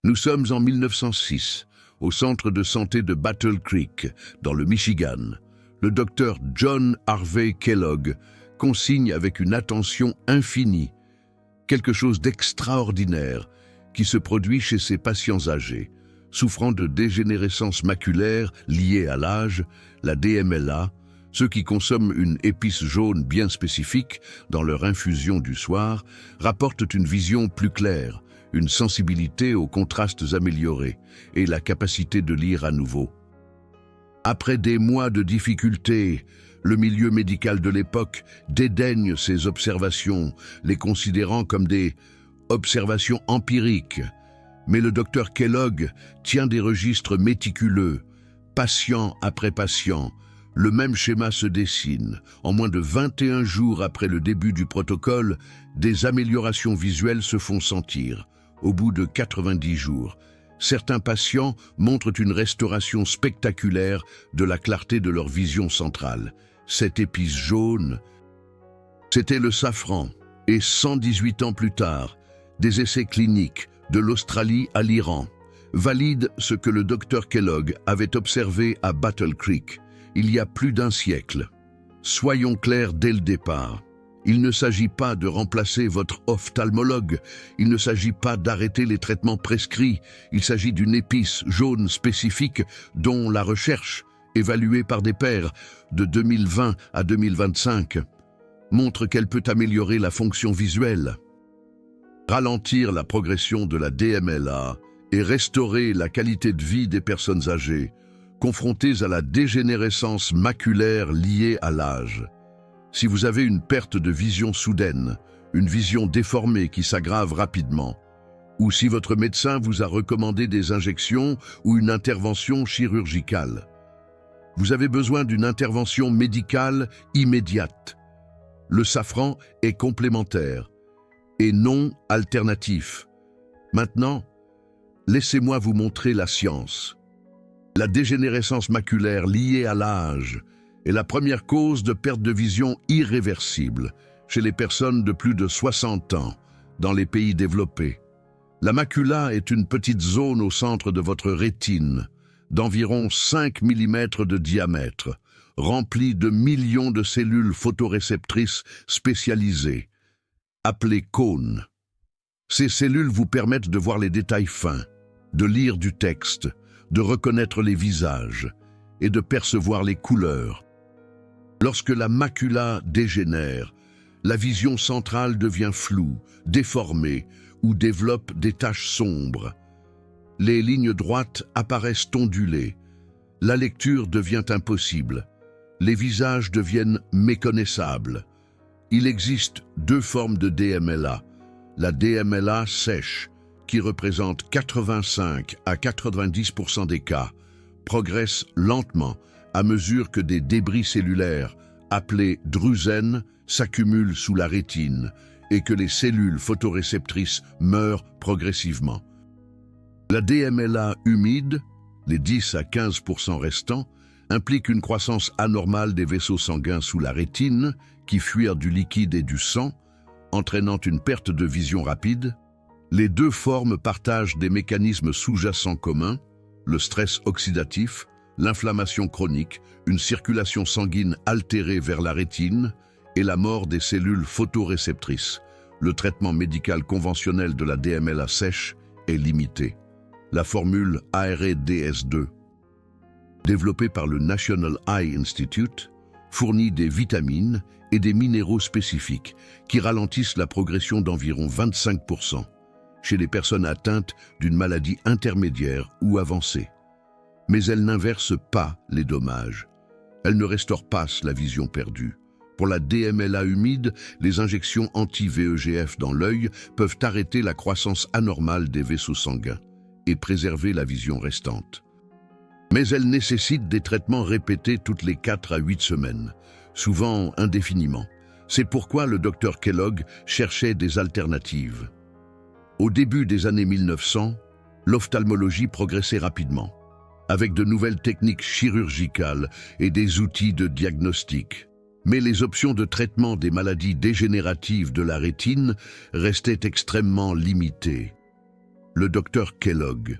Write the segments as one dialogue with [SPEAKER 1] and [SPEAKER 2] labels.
[SPEAKER 1] Nous sommes en 1906, au centre de santé de Battle Creek, dans le Michigan. Le docteur John Harvey Kellogg consigne avec une attention infinie quelque chose d'extraordinaire qui se produit chez ces patients âgés, souffrant de dégénérescence maculaire liée à l'âge, la DMLA, ceux qui consomment une épice jaune bien spécifique dans leur infusion du soir, rapportent une vision plus claire, une sensibilité aux contrastes améliorés et la capacité de lire à nouveau. Après des mois de difficultés, le milieu médical de l'époque dédaigne ces observations, les considérant comme des observations empiriques. Mais le docteur Kellogg tient des registres méticuleux, patient après patient. Le même schéma se dessine. En moins de 21 jours après le début du protocole, des améliorations visuelles se font sentir. Au bout de 90 jours, certains patients montrent une restauration spectaculaire de la clarté de leur vision centrale. Cette épice jaune, c'était le safran. Et 118 ans plus tard, des essais cliniques de l'Australie à l'Iran valident ce que le docteur Kellogg avait observé à Battle Creek il y a plus d'un siècle. Soyons clairs dès le départ. Il ne s'agit pas de remplacer votre ophtalmologue, il ne s'agit pas d'arrêter les traitements prescrits, il s'agit d'une épice jaune spécifique dont la recherche, évaluée par des pairs de 2020 à 2025, montre qu'elle peut améliorer la fonction visuelle, ralentir la progression de la DMLA et restaurer la qualité de vie des personnes âgées, confrontées à la dégénérescence maculaire liée à l'âge. Si vous avez une perte de vision soudaine, une vision déformée qui s'aggrave rapidement, ou si votre médecin vous a recommandé des injections ou une intervention chirurgicale, vous avez besoin d'une intervention médicale immédiate. Le safran est complémentaire et non alternatif. Maintenant, laissez-moi vous montrer la science. La dégénérescence maculaire liée à l'âge est la première cause de perte de vision irréversible chez les personnes de plus de 60 ans dans les pays développés. La macula est une petite zone au centre de votre rétine, d'environ 5 mm de diamètre, remplie de millions de cellules photoréceptrices spécialisées, appelées cônes. Ces cellules vous permettent de voir les détails fins, de lire du texte, de reconnaître les visages et de percevoir les couleurs. Lorsque la macula dégénère, la vision centrale devient floue, déformée ou développe des taches sombres. Les lignes droites apparaissent ondulées. La lecture devient impossible. Les visages deviennent méconnaissables. Il existe deux formes de DMLA. La DMLA sèche, qui représente 85 à 90% des cas, progresse lentement à mesure que des débris cellulaires, appelés drusènes, s'accumulent sous la rétine et que les cellules photoréceptrices meurent progressivement. La DMLA humide, les 10 à 15% restants, implique une croissance anormale des vaisseaux sanguins sous la rétine qui fuirent du liquide et du sang, entraînant une perte de vision rapide. Les deux formes partagent des mécanismes sous-jacents communs, le stress oxydatif, l'inflammation chronique, une circulation sanguine altérée vers la rétine et la mort des cellules photoréceptrices. Le traitement médical conventionnel de la DMLA sèche est limité. La formule AREDS2, développée par le National Eye Institute, fournit des vitamines et des minéraux spécifiques qui ralentissent la progression d'environ 25% chez les personnes atteintes d'une maladie intermédiaire ou avancée. Mais elle n'inverse pas les dommages. Elle ne restaure pas la vision perdue. Pour la DMLA humide, les injections anti-VEGF dans l'œil peuvent arrêter la croissance anormale des vaisseaux sanguins et préserver la vision restante. Mais elles nécessitent des traitements répétés toutes les 4 à 8 semaines, souvent indéfiniment. C'est pourquoi le docteur Kellogg cherchait des alternatives. Au début des années 1900, l'ophtalmologie progressait rapidement, avec de nouvelles techniques chirurgicales et des outils de diagnostic. Mais les options de traitement des maladies dégénératives de la rétine restaient extrêmement limitées. le docteur Kellogg.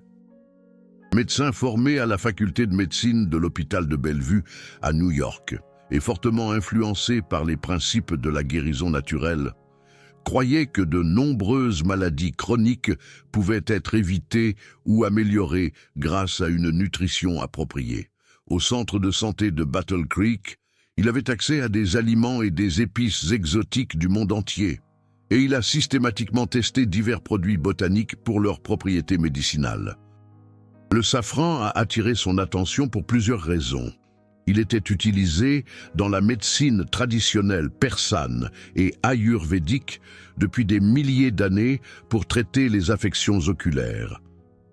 [SPEAKER 1] Médecin formé à la faculté de médecine de l'hôpital de Bellevue à New York et fortement influencé par les principes de la guérison naturelle, croyait que de nombreuses maladies chroniques pouvaient être évitées ou améliorées grâce à une nutrition appropriée. Au centre de santé de Battle Creek, il avait accès à des aliments et des épices exotiques du monde entier, et il a systématiquement testé divers produits botaniques pour leurs propriétés médicinales. Le safran a attiré son attention pour plusieurs raisons. Il était utilisé dans la médecine traditionnelle persane et ayurvédique depuis des milliers d'années pour traiter les affections oculaires.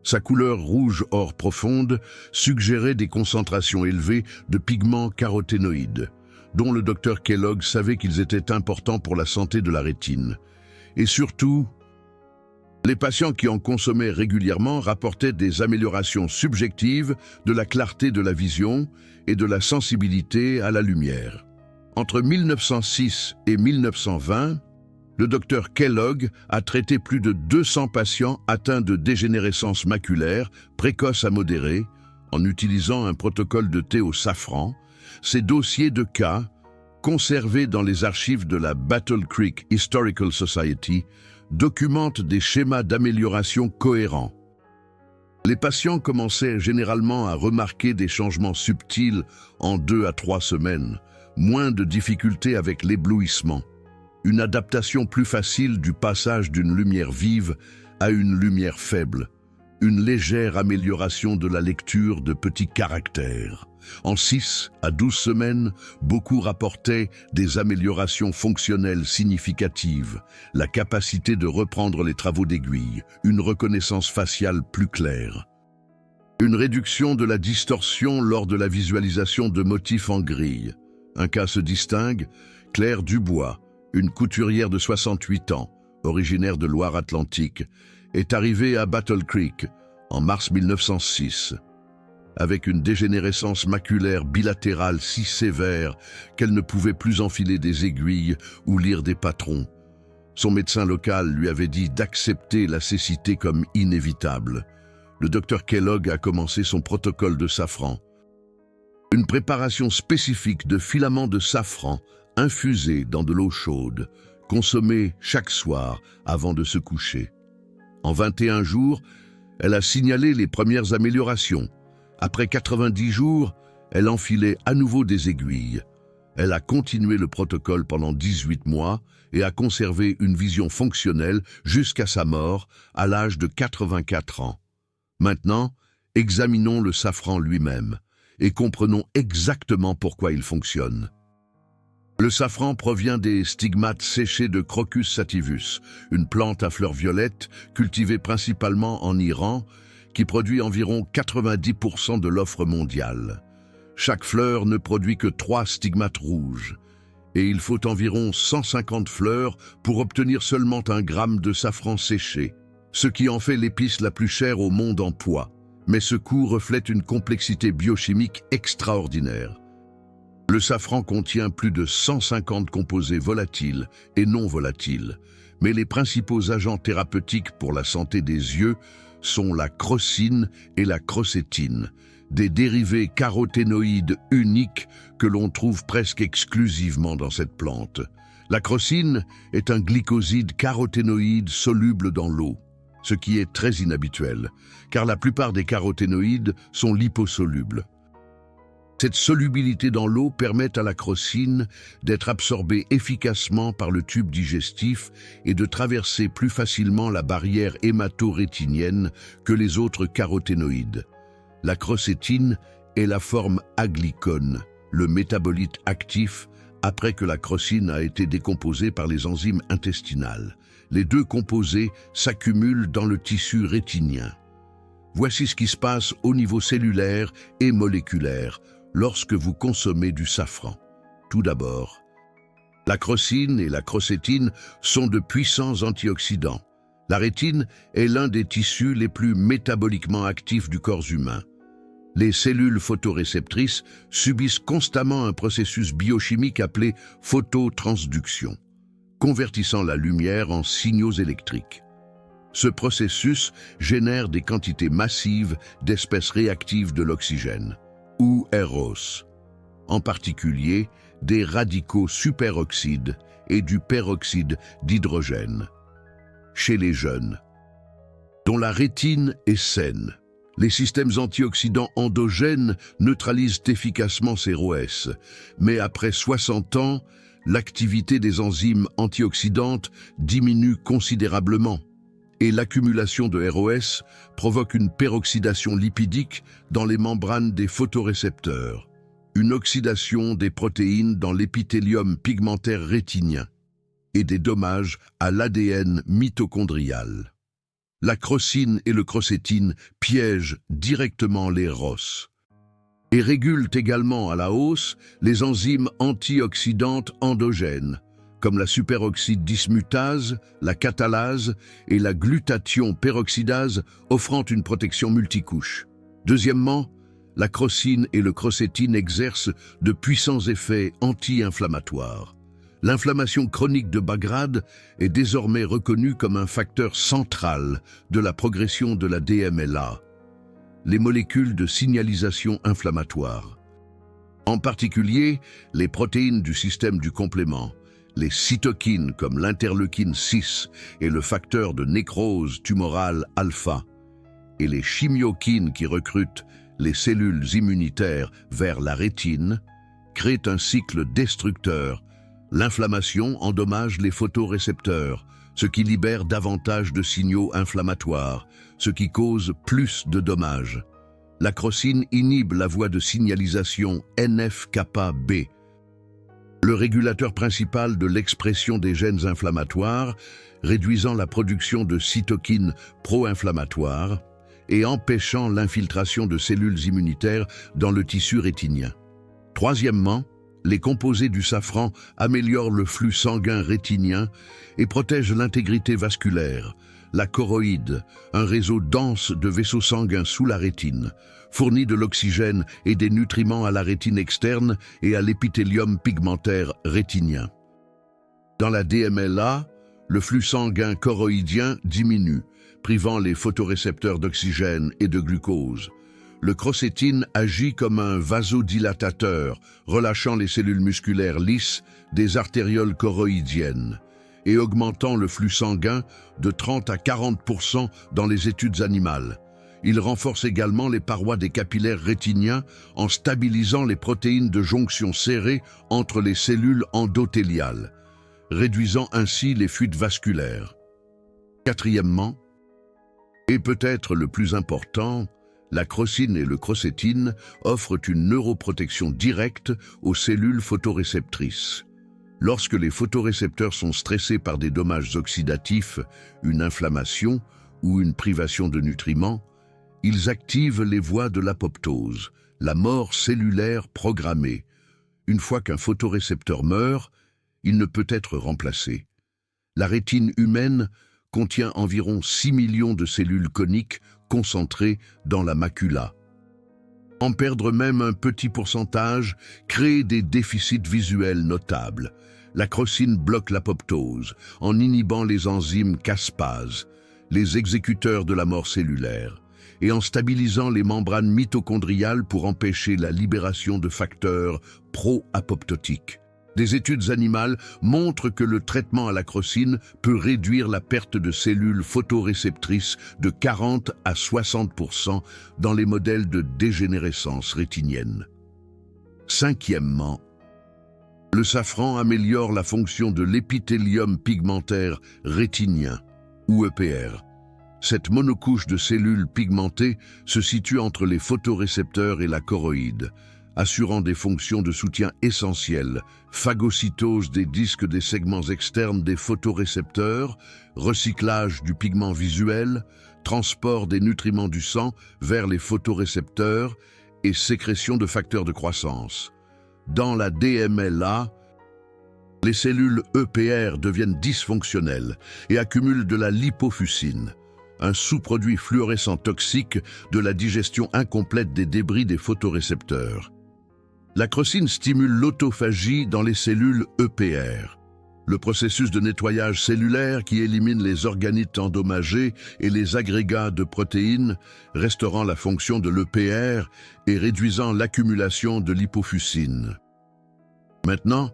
[SPEAKER 1] Sa couleur rouge or profonde suggérait des concentrations élevées de pigments caroténoïdes, dont le docteur Kellogg savait qu'ils étaient importants pour la santé de la rétine. Et surtout, les patients qui en consommaient régulièrement rapportaient des améliorations subjectives de la clarté de la vision et de la sensibilité à la lumière. Entre 1906 et 1920, le docteur Kellogg a traité plus de 200 patients atteints de dégénérescence maculaire, précoce à modérée, en utilisant un protocole de thé au safran. Ces dossiers de cas, conservés dans les archives de la Battle Creek Historical Society, documentent des schémas d'amélioration cohérents. Les patients commençaient généralement à remarquer des changements subtils en 2 à 3 semaines, moins de difficultés avec l'éblouissement, une adaptation plus facile du passage d'une lumière vive à une lumière faible, une légère amélioration de la lecture de petits caractères. En 6 à 12 semaines, beaucoup rapportaient des améliorations fonctionnelles significatives, la capacité de reprendre les travaux d'aiguille, une reconnaissance faciale plus claire, une réduction de la distorsion lors de la visualisation de motifs en grille. Un cas se distingue, Claire Dubois, une couturière de 68 ans, originaire de Loire-Atlantique, est arrivée à Battle Creek en mars 1906. Avec une dégénérescence maculaire bilatérale si sévère qu'elle ne pouvait plus enfiler des aiguilles ou lire des patrons. Son médecin local lui avait dit d'accepter la cécité comme inévitable. Le docteur Kellogg a commencé son protocole de safran. Une préparation spécifique de filaments de safran infusés dans de l'eau chaude, consommée chaque soir avant de se coucher. En 21 jours, elle a signalé les premières améliorations. Après 90 jours, elle enfilait à nouveau des aiguilles. Elle a continué le protocole pendant 18 mois et a conservé une vision fonctionnelle jusqu'à sa mort à l'âge de 84 ans. Maintenant, examinons le safran lui-même et comprenons exactement pourquoi il fonctionne. Le safran provient des stigmates séchés de Crocus sativus, une plante à fleurs violettes cultivée principalement en Iran, qui produit environ 90% de l'offre mondiale. Chaque fleur ne produit que 3 stigmates rouges, et il faut environ 150 fleurs pour obtenir seulement 1 gramme de safran séché, ce qui en fait l'épice la plus chère au monde en poids. Mais ce coût reflète une complexité biochimique extraordinaire. Le safran contient plus de 150 composés volatiles et non volatiles, mais les principaux agents thérapeutiques pour la santé des yeux sont la crocine et la crocétine, des dérivés caroténoïdes uniques que l'on trouve presque exclusivement dans cette plante. La crocine est un glycoside caroténoïde soluble dans l'eau, ce qui est très inhabituel, car la plupart des caroténoïdes sont liposolubles. Cette solubilité dans l'eau permet à la crocine d'être absorbée efficacement par le tube digestif et de traverser plus facilement la barrière hémato-rétinienne que les autres caroténoïdes. La crocétine est la forme aglycone, le métabolite actif après que la crocine a été décomposée par les enzymes intestinales. Les 2 composés s'accumulent dans le tissu rétinien. Voici ce qui se passe au niveau cellulaire et moléculaire lorsque vous consommez du safran. Tout d'abord, la crocine et la crocétine sont de puissants antioxydants. La rétine est l'un des tissus les plus métaboliquement actifs du corps humain. Les cellules photoréceptrices subissent constamment un processus biochimique appelé phototransduction, convertissant la lumière en signaux électriques. Ce processus génère des quantités massives d'espèces réactives de l'oxygène, ou ROS, en particulier des radicaux superoxydes et du peroxyde d'hydrogène. Chez les jeunes, dont la rétine est saine, les systèmes antioxydants endogènes neutralisent efficacement ces ROS, mais après 60 ans, l'activité des enzymes antioxydantes diminue considérablement et l'accumulation de ROS provoque une peroxydation lipidique dans les membranes des photorécepteurs, une oxydation des protéines dans l'épithélium pigmentaire rétinien et des dommages à l'ADN mitochondrial. La crocine et le crocétine piègent directement les ROS et régulent également à la hausse les enzymes antioxydantes endogènes, comme la superoxyde dismutase, la catalase et la glutathion peroxydase, offrant une protection multicouche. Deuxièmement, la crocine et le crocétine exercent de puissants effets anti-inflammatoires. L'inflammation chronique de bas grade est désormais reconnue comme un facteur central de la progression de la DMLA, les molécules de signalisation inflammatoire. En particulier, les protéines du système du complément, les cytokines comme l'interleukine 6 et le facteur de nécrose tumorale alpha, et les chimiokines qui recrutent les cellules immunitaires vers la rétine, créent un cycle destructeur. L'inflammation endommage les photorécepteurs, ce qui libère davantage de signaux inflammatoires, ce qui cause plus de dommages. La crocine inhibe la voie de signalisation NF-kappa B, le régulateur principal de l'expression des gènes inflammatoires, réduisant la production de cytokines pro-inflammatoires et empêchant l'infiltration de cellules immunitaires dans le tissu rétinien. Troisièmement, les composés du safran améliorent le flux sanguin rétinien et protègent l'intégrité vasculaire. La choroïde, un réseau dense de vaisseaux sanguins sous la rétine, fournit de l'oxygène et des nutriments à la rétine externe et à l'épithélium pigmentaire rétinien. Dans la DMLA, le flux sanguin choroïdien diminue, privant les photorécepteurs d'oxygène et de glucose. Le crocétine agit comme un vasodilatateur, relâchant les cellules musculaires lisses des artérioles choroïdiennes et augmentant le flux sanguin de 30 à 40% dans les études animales. Il renforce également les parois des capillaires rétiniens en stabilisant les protéines de jonction serrées entre les cellules endothéliales, réduisant ainsi les fuites vasculaires. Quatrièmement, et peut-être le plus important, la crocine et le crocétine offrent une neuroprotection directe aux cellules photoréceptrices. Lorsque les photorécepteurs sont stressés par des dommages oxydatifs, une inflammation ou une privation de nutriments, ils activent les voies de l'apoptose, la mort cellulaire programmée. Une fois qu'un photorécepteur meurt, il ne peut être remplacé. La rétine humaine contient environ 6 millions de cellules coniques concentrées dans la macula. En perdre même un petit pourcentage crée des déficits visuels notables. La crocine bloque l'apoptose en inhibant les enzymes caspase, les exécuteurs de la mort cellulaire, et en stabilisant les membranes mitochondriales pour empêcher la libération de facteurs pro-apoptotiques. Des études animales montrent que le traitement à la crocine peut réduire la perte de cellules photoréceptrices de 40 à 60% dans les modèles de dégénérescence rétinienne. Cinquièmement, le safran améliore la fonction de l'épithélium pigmentaire rétinien, ou EPR. Cette monocouche de cellules pigmentées se situe entre les photorécepteurs et la choroïde, assurant des fonctions de soutien essentielles, phagocytose des disques des segments externes des photorécepteurs, recyclage du pigment visuel, transport des nutriments du sang vers les photorécepteurs et sécrétion de facteurs de croissance. Dans la DMLA, les cellules EPR deviennent dysfonctionnelles et accumulent de la lipofuscine, un sous-produit fluorescent toxique de la digestion incomplète des débris des photorécepteurs. La crocine stimule l'autophagie dans les cellules EPR. Le processus de nettoyage cellulaire qui élimine les organites endommagés et les agrégats de protéines, restaurant la fonction de l'EPR et réduisant l'accumulation de l'hypofuscine. Maintenant,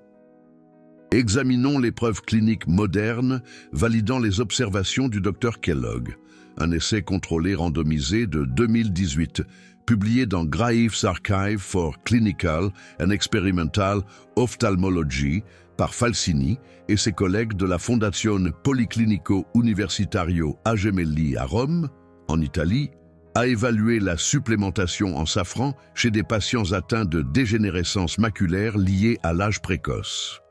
[SPEAKER 1] examinons les preuves cliniques modernes validant les observations du Dr Kellogg, un essai contrôlé randomisé de 2018, publié dans Graves' Archive for Clinical and Experimental Ophthalmology par Falsini et ses collègues de la Fondazione Policlinico Universitario A Gemelli à Rome, en Italie, a évalué la supplémentation en safran chez des patients atteints de dégénérescence maculaire liée à l'âge précoce.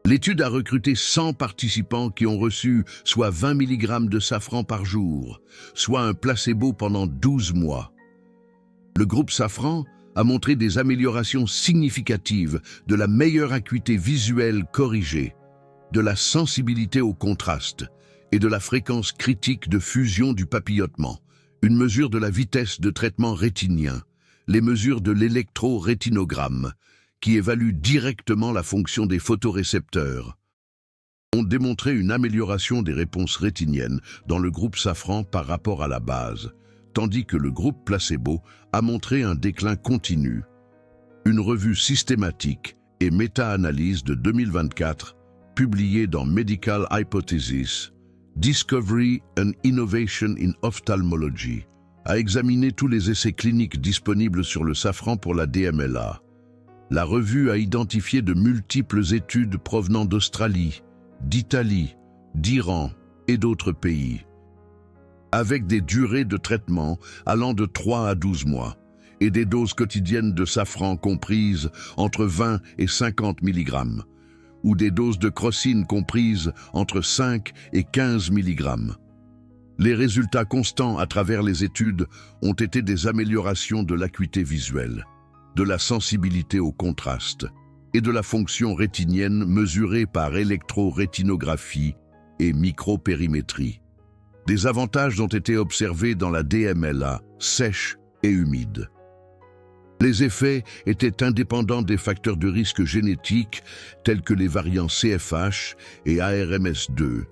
[SPEAKER 1] L'étude a recruté 100 participants qui ont reçu soit 20 mg de safran par jour, soit un placebo pendant 12 mois. Le groupe safran a montré des améliorations significatives de la meilleure acuité visuelle corrigée, de la sensibilité au contraste et de la fréquence critique de fusion du papillotement, une mesure de la vitesse de traitement rétinien, les mesures de l'électrorétinogramme, qui évalue directement la fonction des photorécepteurs, ont démontré une amélioration des réponses rétiniennes dans le groupe safran par rapport à la base, tandis que le groupe placebo a montré un déclin continu. Une revue systématique et méta-analyse de 2024, publiée dans Medical Hypothesis, Discovery and Innovation in Ophthalmology, a examiné tous les essais cliniques disponibles sur le safran pour la DMLA. La revue a identifié de multiples études provenant d'Australie, d'Italie, d'Iran et d'autres pays, avec des durées de traitement allant de 3 à 12 mois et des doses quotidiennes de safran comprises entre 20 et 50 mg, ou des doses de crocine comprises entre 5 et 15 mg. Les résultats constants à travers les études ont été des améliorations de l'acuité visuelle, de la sensibilité au contraste et de la fonction rétinienne mesurée par électrorétinographie et micropérimétrie. Des avantages ont été observés dans la DMLA sèche et humide. Les effets étaient indépendants des facteurs de risque génétiques tels que les variants CFH et ARMS2,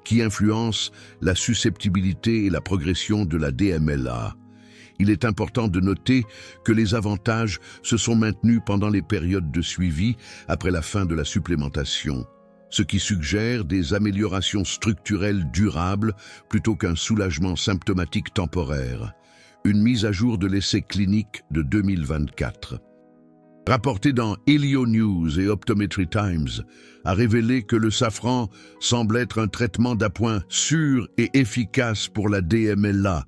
[SPEAKER 1] qui influencent la susceptibilité et la progression de la DMLA. Il est important de noter que les avantages se sont maintenus pendant les périodes de suivi après la fin de la supplémentation, ce qui suggère des améliorations structurelles durables plutôt qu'un soulagement symptomatique temporaire. Une mise à jour de l'essai clinique de 2024, rapporté dans Helio News et Optometry Times, a révélé que le safran semble être un traitement d'appoint sûr et efficace pour la DMLA,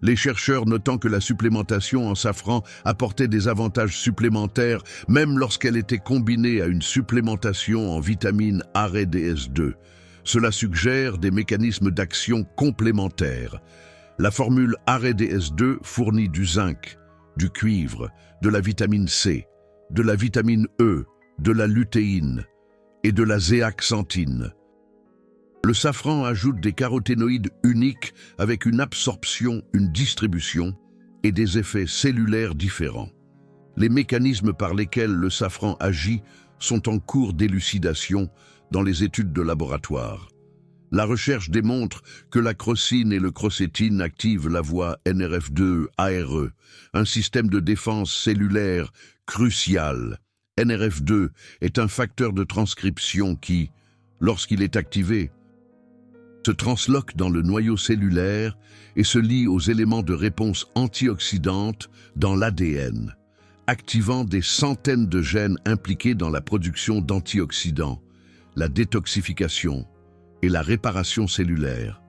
[SPEAKER 1] les chercheurs notant que la supplémentation en safran apportait des avantages supplémentaires même lorsqu'elle était combinée à une supplémentation en vitamine AREDS2. Cela suggère des mécanismes d'action complémentaires. La formule AREDS2 fournit du zinc, du cuivre, de la vitamine C, de la vitamine E, de la lutéine et de la zéaxanthine. Le safran ajoute des caroténoïdes uniques avec une absorption, une distribution et des effets cellulaires différents. Les mécanismes par lesquels le safran agit sont en cours d'élucidation dans les études de laboratoire. La recherche démontre que la crocine et le crocétine activent la voie NRF2-ARE, un système de défense cellulaire crucial. NRF2 est un facteur de transcription qui, lorsqu'il est activé, se transloque dans le noyau cellulaire et se lie aux éléments de réponse antioxydante dans l'ADN, activant des centaines de gènes impliqués dans la production d'antioxydants, la détoxification et la réparation cellulaire.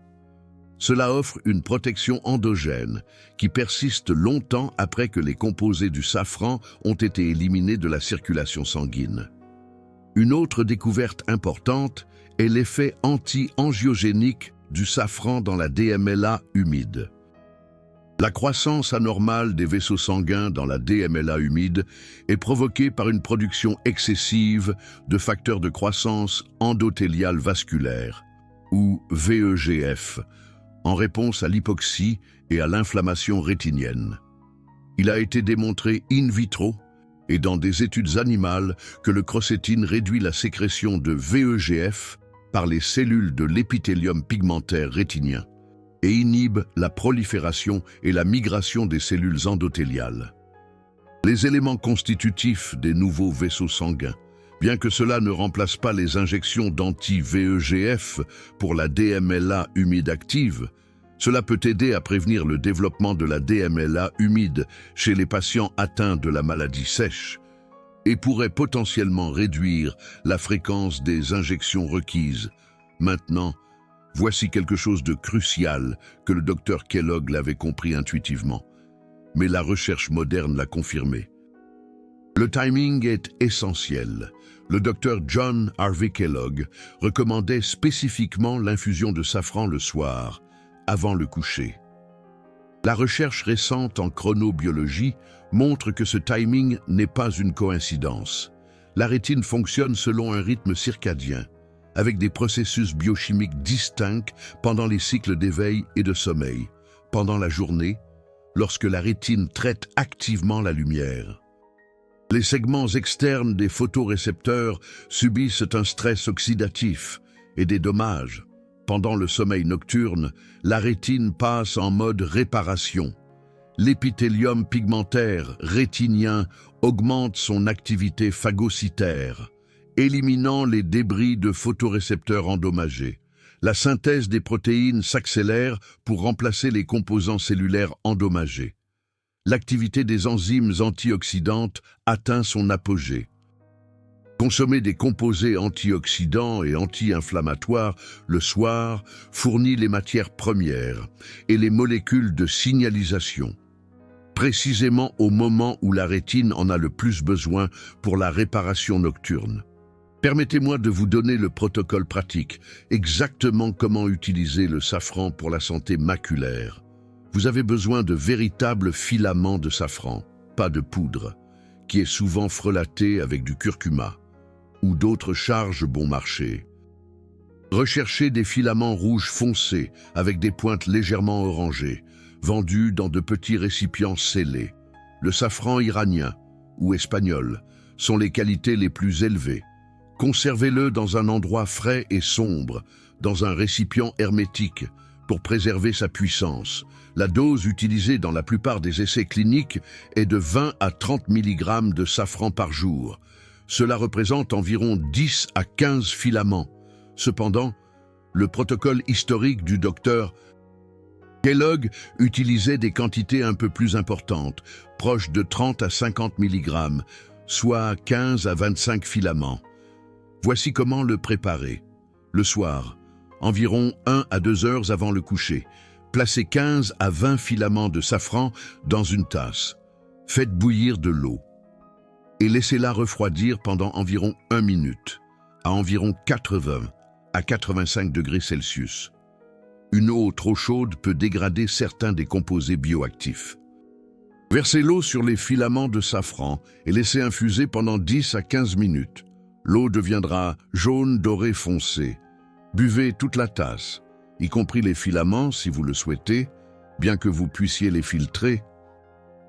[SPEAKER 1] Cela offre une protection endogène qui persiste longtemps après que les composés du safran ont été éliminés de la circulation sanguine. Une autre découverte importante est l'effet anti-angiogénique du safran dans la DMLA humide. La croissance anormale des vaisseaux sanguins dans la DMLA humide est provoquée par une production excessive de facteurs de croissance endothéliale vasculaire, ou VEGF, en réponse à l'hypoxie et à l'inflammation rétinienne. Il a été démontré in vitro et dans des études animales que le crocétine réduit la sécrétion de VEGF par les cellules de l'épithélium pigmentaire rétinien et inhibe la prolifération et la migration des cellules endothéliales. Les éléments constitutifs des nouveaux vaisseaux sanguins, bien que cela ne remplace pas les injections d'anti-VEGF pour la DMLA humide active, cela peut aider à prévenir le développement de la DMLA humide chez les patients atteints de la maladie sèche et pourrait potentiellement réduire la fréquence des injections requises. Maintenant, voici quelque chose de crucial que le docteur Kellogg l'avait compris intuitivement, mais la recherche moderne l'a confirmé. Le timing est essentiel. Le docteur John Harvey Kellogg recommandait spécifiquement l'infusion de safran le soir, avant le coucher. La recherche récente en chronobiologie montre que ce timing n'est pas une coïncidence. La rétine fonctionne selon un rythme circadien, avec des processus biochimiques distincts pendant les cycles d'éveil et de sommeil. Pendant la journée, lorsque la rétine traite activement la lumière, les segments externes des photorécepteurs subissent un stress oxydatif et des dommages. Pendant le sommeil nocturne, la rétine passe en mode réparation. L'épithélium pigmentaire rétinien augmente son activité phagocytaire, éliminant les débris de photorécepteurs endommagés. La synthèse des protéines s'accélère pour remplacer les composants cellulaires endommagés. L'activité des enzymes antioxydantes atteint son apogée. Consommer des composés antioxydants et anti-inflammatoires le soir fournit les matières premières et les molécules de signalisation, précisément au moment où la rétine en a le plus besoin pour la réparation nocturne. Permettez-moi de vous donner le protocole pratique, exactement comment utiliser le safran pour la santé maculaire. Vous avez besoin de véritables filaments de safran, pas de poudre, qui est souvent frelaté avec du curcuma ou d'autres charges bon marché. Recherchez des filaments rouges foncés avec des pointes légèrement orangées, vendus dans de petits récipients scellés. Le safran iranien ou espagnol sont les qualités les plus élevées. Conservez-le dans un endroit frais et sombre, dans un récipient hermétique, pour préserver sa puissance. La dose utilisée dans la plupart des essais cliniques est de 20 à 30 mg de safran par jour. Cela représente environ 10 à 15 filaments. Cependant, le protocole historique du docteur Kellogg utilisait des quantités un peu plus importantes, proches de 30 à 50 mg, soit 15 à 25 filaments. Voici comment le préparer. Le soir, environ 1 à 2 heures avant le coucher, placez 15 à 20 filaments de safran dans une tasse. Faites bouillir de l'eau et laissez-la refroidir pendant environ 1 minute, à environ 80 à 85 degrés Celsius. Une eau trop chaude peut dégrader certains des composés bioactifs. Versez l'eau sur les filaments de safran et laissez infuser pendant 10 à 15 minutes. L'eau deviendra jaune doré foncé. Buvez toute la tasse, y compris les filaments si vous le souhaitez, bien que vous puissiez les filtrer.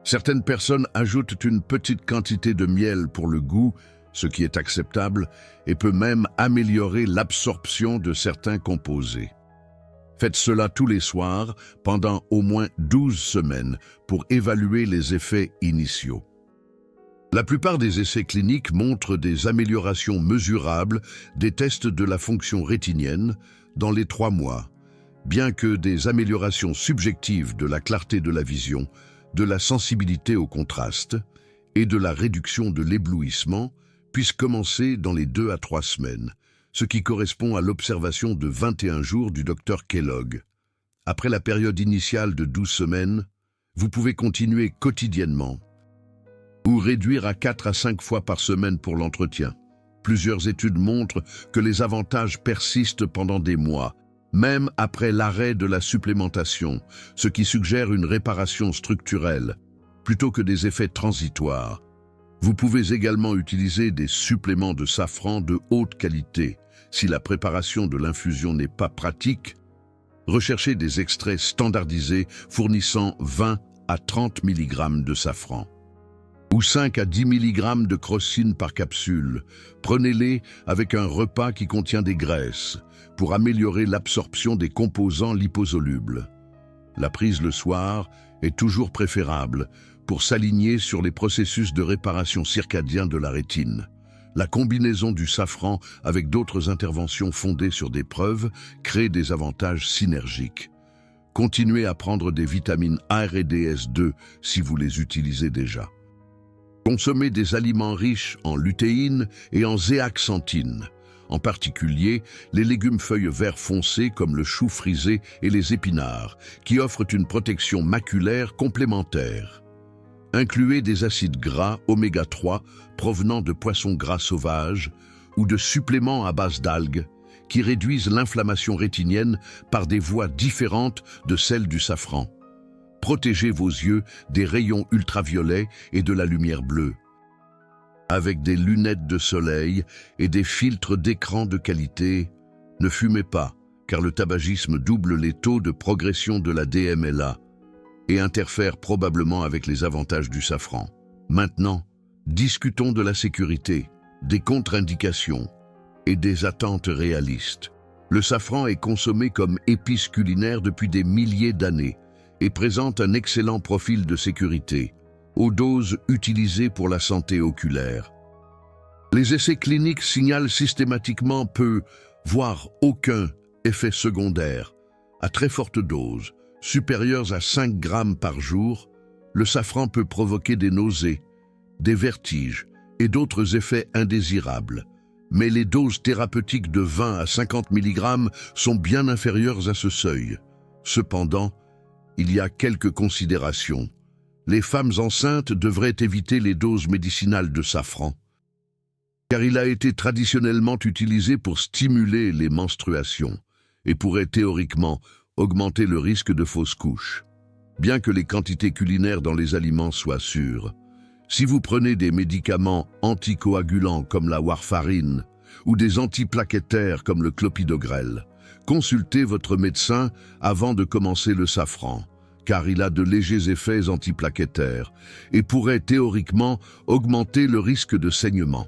[SPEAKER 1] Certaines personnes ajoutent une petite quantité de miel pour le goût, ce qui est acceptable, et peut même améliorer l'absorption de certains composés. Faites cela tous les soirs pendant au moins 12 semaines pour évaluer les effets initiaux. La plupart des essais cliniques montrent des améliorations mesurables des tests de la fonction rétinienne dans les 3 mois, bien que des améliorations subjectives de la clarté de la vision, de la sensibilité au contraste et de la réduction de l'éblouissement puissent commencer dans les 2 à 3 semaines, ce qui correspond à l'observation de 21 jours du docteur Kellogg. Après la période initiale de 12 semaines, vous pouvez continuer quotidiennement ou réduire à 4 à 5 fois par semaine pour l'entretien. Plusieurs études montrent que les avantages persistent pendant des mois, même après l'arrêt de la supplémentation, ce qui suggère une réparation structurelle, plutôt que des effets transitoires. Vous pouvez également utiliser des suppléments de safran de haute qualité. Si la préparation de l'infusion n'est pas pratique, recherchez des extraits standardisés fournissant 20 à 30 mg de safran. ou 5 à 10 mg de crocine par capsule. Prenez-les avec un repas qui contient des graisses pour améliorer l'absorption des composants liposolubles. La prise le soir est toujours préférable pour s'aligner sur les processus de réparation circadien de la rétine. La combinaison du safran avec d'autres interventions fondées sur des preuves crée des avantages synergiques. Continuez à prendre des vitamines A et DS2 si vous les utilisez déjà. Consommez des aliments riches en lutéine et en zéaxanthine, en particulier les légumes feuilles vert foncé comme le chou frisé et les épinards, qui offrent une protection maculaire complémentaire. Incluez des acides gras oméga 3 provenant de poissons gras sauvages ou de suppléments à base d'algues qui réduisent l'inflammation rétinienne par des voies différentes de celles du safran. Protégez vos yeux des rayons ultraviolets et de la lumière bleue. Avec des lunettes de soleil et des filtres d'écran de qualité, ne fumez pas, car le tabagisme double les taux de progression de la DMLA et interfère probablement avec les avantages du safran. Maintenant, discutons de la sécurité, des contre-indications et des attentes réalistes. Le safran est consommé comme épice culinaire depuis des milliers d'années et présente un excellent profil de sécurité, aux doses utilisées pour la santé oculaire. Les essais cliniques signalent systématiquement peu, voire aucun, effet secondaire. À très forte dose, supérieures à 5 grammes par jour, le safran peut provoquer des nausées, des vertiges et d'autres effets indésirables. Mais les doses thérapeutiques de 20 à 50 mg sont bien inférieures à ce seuil. Cependant, il y a quelques considérations. Les femmes enceintes devraient éviter les doses médicinales de safran, car il a été traditionnellement utilisé pour stimuler les menstruations et pourrait théoriquement augmenter le risque de fausses couches. Bien que les quantités culinaires dans les aliments soient sûres, si vous prenez des médicaments anticoagulants comme la warfarine ou des antiplaquettaires comme le clopidogrel, consultez votre médecin avant de commencer le safran, car il a de légers effets antiplaquettaires et pourrait théoriquement augmenter le risque de saignement.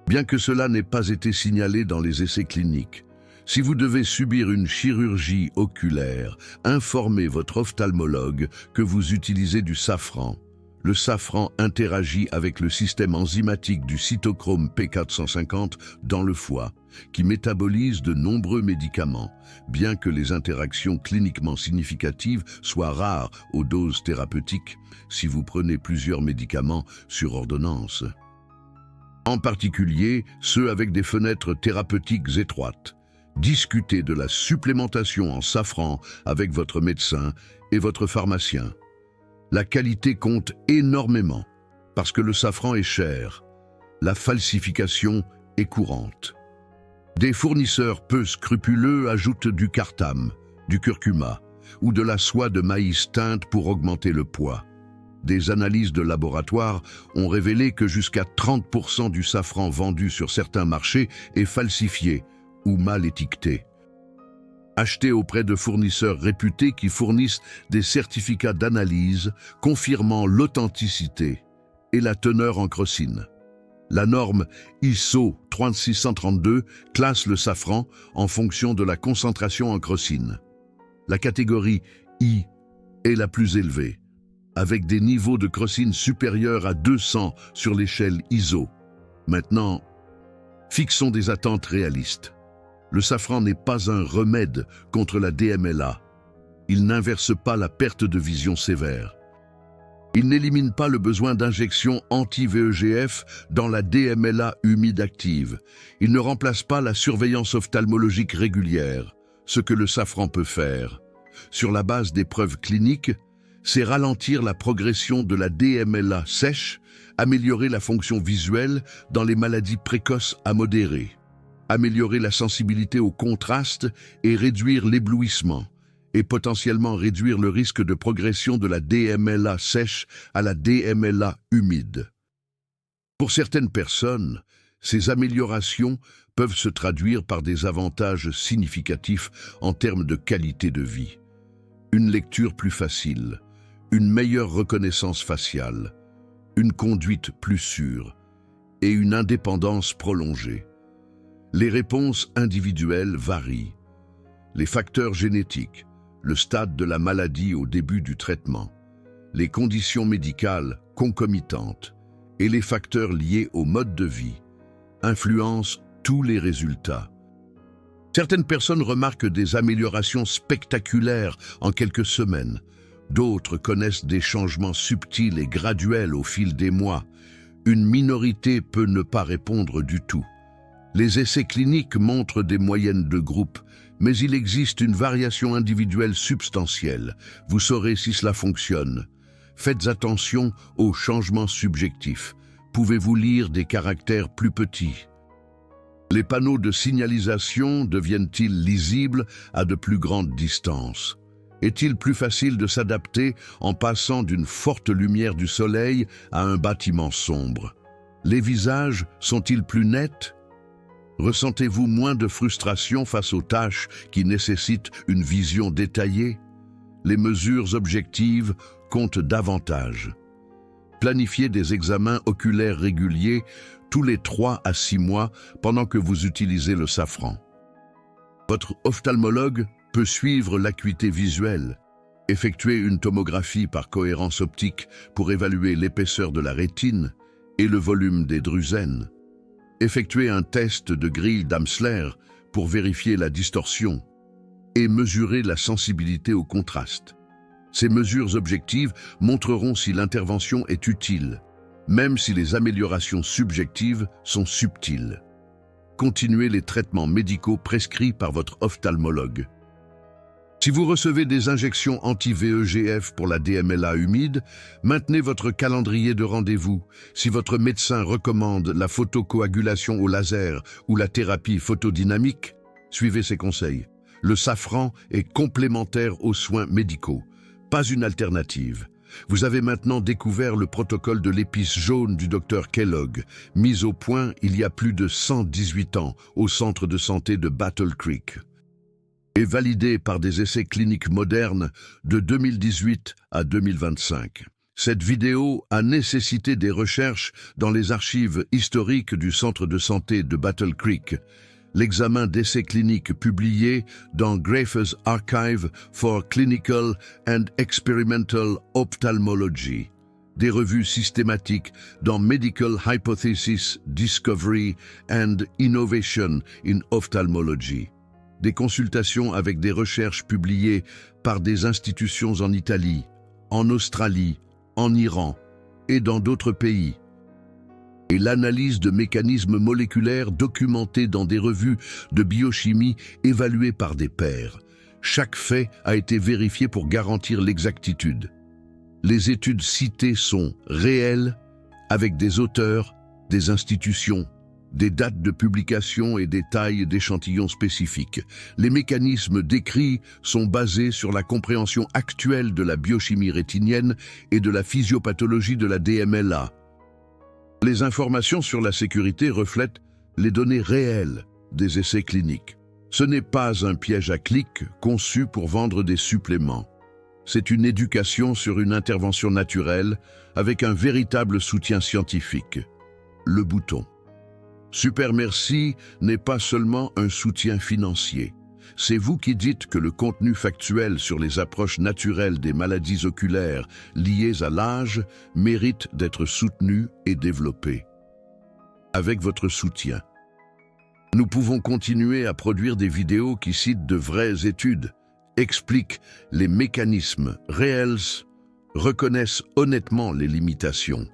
[SPEAKER 1] Bien que cela n'ait pas été signalé dans les essais cliniques, si vous devez subir une chirurgie oculaire, informez votre ophtalmologue que vous utilisez du safran. Le safran interagit avec le système enzymatique du cytochrome P450 dans le foie, qui métabolise de nombreux médicaments, bien que les interactions cliniquement significatives soient rares aux doses thérapeutiques si vous prenez plusieurs médicaments sur ordonnance. En particulier, ceux avec des fenêtres thérapeutiques étroites. Discutez de la supplémentation en safran avec votre médecin et votre pharmacien. La qualité compte énormément, parce que le safran est cher. La falsification est courante. Des fournisseurs peu scrupuleux ajoutent du cartame, du curcuma ou de la soie de maïs teinte pour augmenter le poids. Des analyses de laboratoire ont révélé que jusqu'à 30% du safran vendu sur certains marchés est falsifié ou mal étiqueté. Achetez auprès de fournisseurs réputés qui fournissent des certificats d'analyse confirmant l'authenticité et la teneur en crocine. La norme ISO 3632 classe le safran en fonction de la concentration en crocine. La catégorie I est la plus élevée, avec des niveaux de crocine supérieurs à 200 sur l'échelle ISO. Maintenant, fixons des attentes réalistes. Le safran n'est pas un remède contre la DMLA. Il n'inverse pas la perte de vision sévère. Il n'élimine pas le besoin d'injection anti-VEGF dans la DMLA humide active. Il ne remplace pas la surveillance ophtalmologique régulière, ce que le safran peut faire. Sur la base des preuves cliniques, c'est ralentir la progression de la DMLA sèche, améliorer la fonction visuelle dans les maladies précoces à modérées, améliorer la sensibilité au contraste et réduire l'éblouissement, et potentiellement réduire le risque de progression de la DMLA sèche à la DMLA humide. Pour certaines personnes, ces améliorations peuvent se traduire par des avantages significatifs en termes de qualité de vie. Une lecture plus facile, une meilleure reconnaissance faciale, une conduite plus sûre et une indépendance prolongée. Les réponses individuelles varient. Les facteurs génétiques, le stade de la maladie au début du traitement, les conditions médicales concomitantes et les facteurs liés au mode de vie influencent tous les résultats. Certaines personnes remarquent des améliorations spectaculaires en quelques semaines. D'autres connaissent des changements subtils et graduels au fil des mois. Une minorité peut ne pas répondre du tout. Les essais cliniques montrent des moyennes de groupe, mais il existe une variation individuelle substantielle. Vous saurez si cela fonctionne. Faites attention aux changements subjectifs. Pouvez-vous lire des caractères plus petits? Les panneaux de signalisation deviennent-ils lisibles à de plus grandes distances? Est-il plus facile de s'adapter en passant d'une forte lumière du soleil à un bâtiment sombre? Les visages sont-ils plus nets? Ressentez-vous moins de frustration face aux tâches qui nécessitent une vision détaillée? Les mesures objectives comptent davantage. Planifiez des examens oculaires réguliers tous les 3 à 6 mois pendant que vous utilisez le safran. Votre ophtalmologue peut suivre l'acuité visuelle, effectuer une tomographie par cohérence optique pour évaluer l'épaisseur de la rétine et le volume des drusènes, effectuer un test de grille d'Amsler pour vérifier la distorsion et mesurer la sensibilité au contraste. Ces mesures objectives montreront si l'intervention est utile, même si les améliorations subjectives sont subtiles. Continuez les traitements médicaux prescrits par votre ophtalmologue. Si vous recevez des injections anti-VEGF pour la DMLA humide, maintenez votre calendrier de rendez-vous. Si votre médecin recommande la photocoagulation au laser ou la thérapie photodynamique, suivez ses conseils. Le safran est complémentaire aux soins médicaux, pas une alternative. Vous avez maintenant découvert le protocole de l'épice jaune du Dr Kellogg, mis au point il y a plus de 118 ans au centre de santé de Battle Creek, et validé par des essais cliniques modernes de 2018 à 2025. Cette vidéo a nécessité des recherches dans les archives historiques du centre de santé de Battle Creek, l'examen d'essais cliniques publié dans Graefe's Archive for Clinical and Experimental Ophthalmology, des revues systématiques dans Medical Hypothesis, Discovery and Innovation in Ophthalmology, des consultations avec des recherches publiées par des institutions en Italie, en Australie, en Iran et dans d'autres pays, et l'analyse de mécanismes moléculaires documentés dans des revues de biochimie évaluées par des pairs. Chaque fait a été vérifié pour garantir l'exactitude. Les études citées sont réelles, avec des auteurs, des institutions, des dates de publication et des tailles d'échantillons spécifiques. Les mécanismes décrits sont basés sur la compréhension actuelle de la biochimie rétinienne et de la physiopathologie de la DMLA. Les informations sur la sécurité reflètent les données réelles des essais cliniques. Ce n'est pas un piège à clics conçu pour vendre des suppléments. C'est une éducation sur une intervention naturelle avec un véritable soutien scientifique. Le bouton. Super merci n'est pas seulement un soutien financier. C'est vous qui dites que le contenu factuel sur les approches naturelles des maladies oculaires liées à l'âge mérite d'être soutenu et développé. Avec votre soutien, nous pouvons continuer à produire des vidéos qui citent de vraies études, expliquent les mécanismes réels, reconnaissent honnêtement les limitations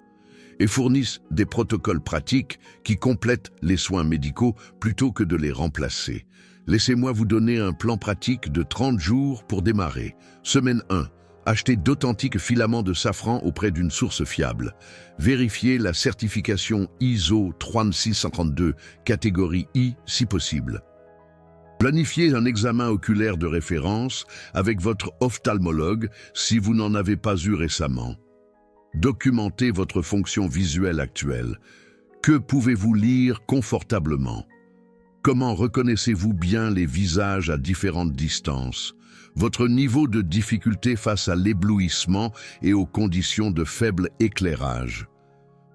[SPEAKER 1] et fournissent des protocoles pratiques qui complètent les soins médicaux plutôt que de les remplacer. Laissez-moi vous donner un plan pratique de 30 jours pour démarrer. Semaine 1. Achetez d'authentiques filaments de safran auprès d'une source fiable. Vérifiez la certification ISO 3652, catégorie I si possible. Planifiez un examen oculaire de référence avec votre ophtalmologue si vous n'en avez pas eu récemment. Documentez votre fonction visuelle actuelle. Que pouvez-vous lire confortablement? Comment reconnaissez-vous bien les visages à différentes distances? Votre niveau de difficulté face à l'éblouissement et aux conditions de faible éclairage.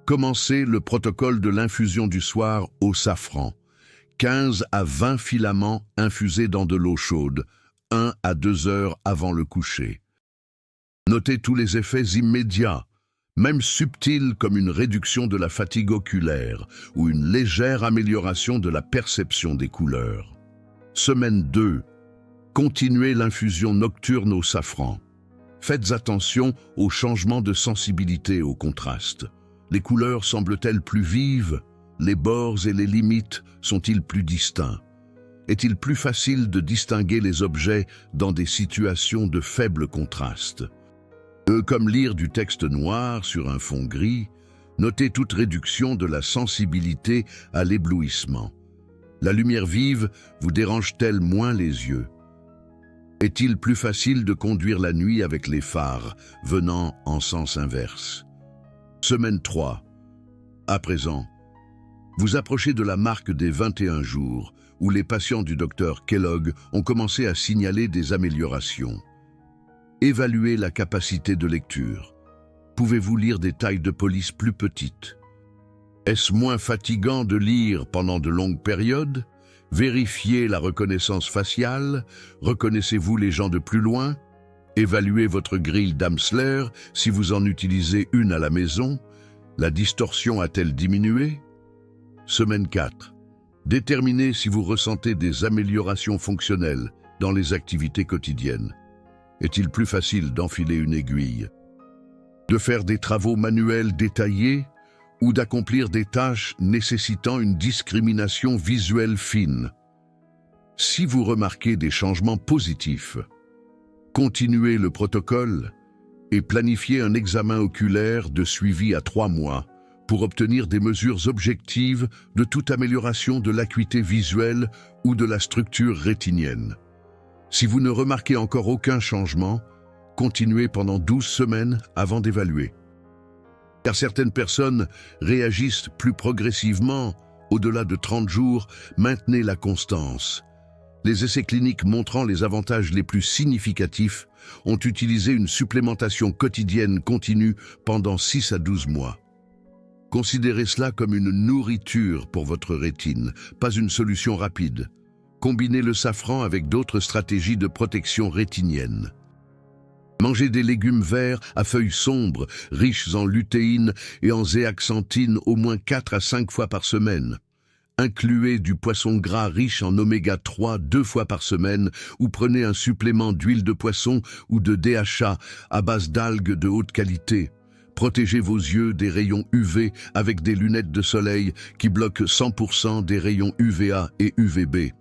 [SPEAKER 1] Commencez le protocole de l'infusion du soir au safran. 15 à 20 filaments infusés dans de l'eau chaude, 1 à 2 heures avant le coucher. Notez tous les effets immédiats, même subtils comme une réduction de la fatigue oculaire ou une légère amélioration de la perception des couleurs. Semaine 2. Continuez l'infusion nocturne au safran. Faites attention aux changements de sensibilité au contraste. Les couleurs semblent-elles plus vives? Les bords et les limites sont-ils plus distincts? Est-il plus facile de distinguer les objets dans des situations de faible contraste? Comme lire du texte noir sur un fond gris, notez toute réduction de la sensibilité à l'éblouissement. La lumière vive vous dérange-t-elle moins les yeux? Est-il plus facile de conduire la nuit avec les phares venant en sens inverse? Semaine 3. À présent, vous approchez de la marque des 21 jours, où les patients du docteur Kellogg ont commencé à signaler des améliorations. Évaluez la capacité de lecture. Pouvez-vous lire des tailles de police plus petites? Est-ce moins fatigant de lire pendant de longues périodes? Vérifiez la reconnaissance faciale. Reconnaissez-vous les gens de plus loin? Évaluez votre grille d'Amsler si vous en utilisez une à la maison. La distorsion a-t-elle diminué? Semaine 4. Déterminez si vous ressentez des améliorations fonctionnelles dans les activités quotidiennes. Est-il plus facile d'enfiler une aiguille, de faire des travaux manuels détaillés ou d'accomplir des tâches nécessitant une discrimination visuelle fine? Si vous remarquez des changements positifs, continuez le protocole et planifiez un examen oculaire de suivi à 3 mois pour obtenir des mesures objectives de toute amélioration de l'acuité visuelle ou de la structure rétinienne. Si vous ne remarquez encore aucun changement, continuez pendant 12 semaines avant d'évaluer. Car certaines personnes réagissent plus progressivement, au-delà de 30 jours, maintenez la constance. Les essais cliniques montrant les avantages les plus significatifs ont utilisé une supplémentation quotidienne continue pendant 6 à 12 mois. Considérez cela comme une nourriture pour votre rétine, pas une solution rapide. Combinez le safran avec d'autres stratégies de protection rétinienne. Mangez des légumes verts à feuilles sombres, riches en lutéine et en zéaxanthine au moins 4 à 5 fois par semaine. Incluez du poisson gras riche en oméga 3 2 fois par semaine ou prenez un supplément d'huile de poisson ou de DHA à base d'algues de haute qualité. Protégez vos yeux des rayons UV avec des lunettes de soleil qui bloquent 100% des rayons UVA et UVB.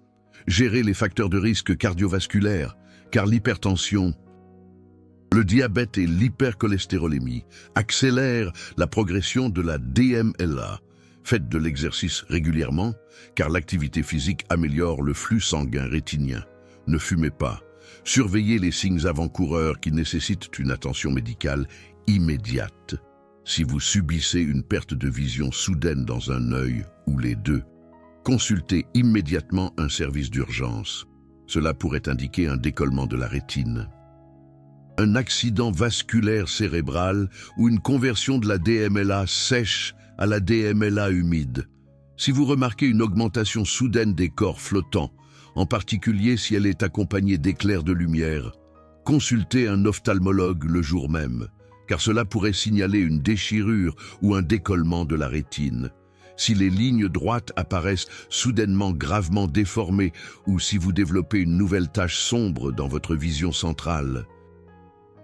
[SPEAKER 1] Gérez les facteurs de risque cardiovasculaires, car l'hypertension, le diabète et l'hypercholestérolémie accélèrent la progression de la DMLA. Faites de l'exercice régulièrement, car l'activité physique améliore le flux sanguin rétinien. Ne fumez pas. Surveillez les signes avant-coureurs qui nécessitent une attention médicale immédiate. Si vous subissez une perte de vision soudaine dans un œil ou les deux, consultez immédiatement un service d'urgence. Cela pourrait indiquer un décollement de la rétine, un accident vasculaire cérébral ou une conversion de la DMLA sèche à la DMLA humide. Si vous remarquez une augmentation soudaine des corps flottants, en particulier si elle est accompagnée d'éclairs de lumière, consultez un ophtalmologue le jour même, car cela pourrait signaler une déchirure ou un décollement de la rétine. Si les lignes droites apparaissent soudainement gravement déformées ou si vous développez une nouvelle tache sombre dans votre vision centrale,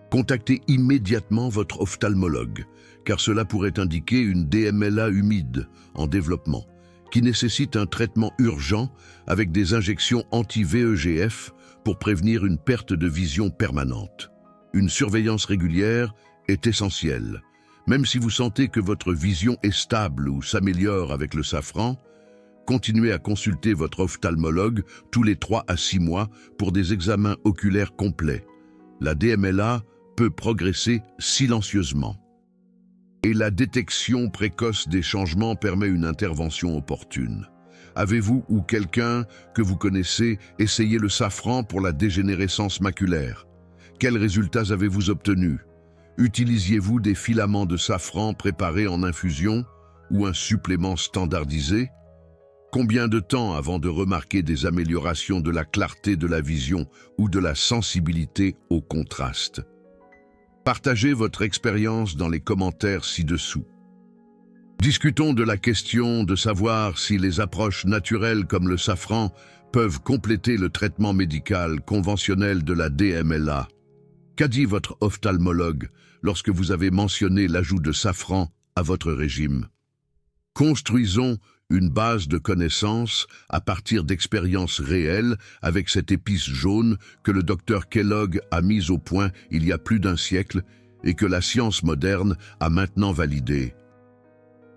[SPEAKER 1] contactez immédiatement votre ophtalmologue, car cela pourrait indiquer une DMLA humide en développement, qui nécessite un traitement urgent avec des injections anti-VEGF pour prévenir une perte de vision permanente. Une surveillance régulière est essentielle. Même si vous sentez que votre vision est stable ou s'améliore avec le safran, continuez à consulter votre ophtalmologue tous les 3 à 6 mois pour des examens oculaires complets. La DMLA peut progresser silencieusement. Et la détection précoce des changements permet une intervention opportune. Avez-vous ou quelqu'un que vous connaissez essayé le safran pour la dégénérescence maculaire? Quels résultats avez-vous obtenus? Utilisiez-vous des filaments de safran préparés en infusion ou un supplément standardisé? Combien de temps avant de remarquer des améliorations de la clarté de la vision ou de la sensibilité au contraste? Partagez votre expérience dans les commentaires ci-dessous. Discutons de la question de savoir si les approches naturelles comme le safran peuvent compléter le traitement médical conventionnel de la DMLA. Qu'a dit votre ophtalmologue lorsque vous avez mentionné l'ajout de safran à votre régime? Construisons une base de connaissances à partir d'expériences réelles avec cette épice jaune que le docteur Kellogg a mise au point il y a plus d'un siècle et que la science moderne a maintenant validée.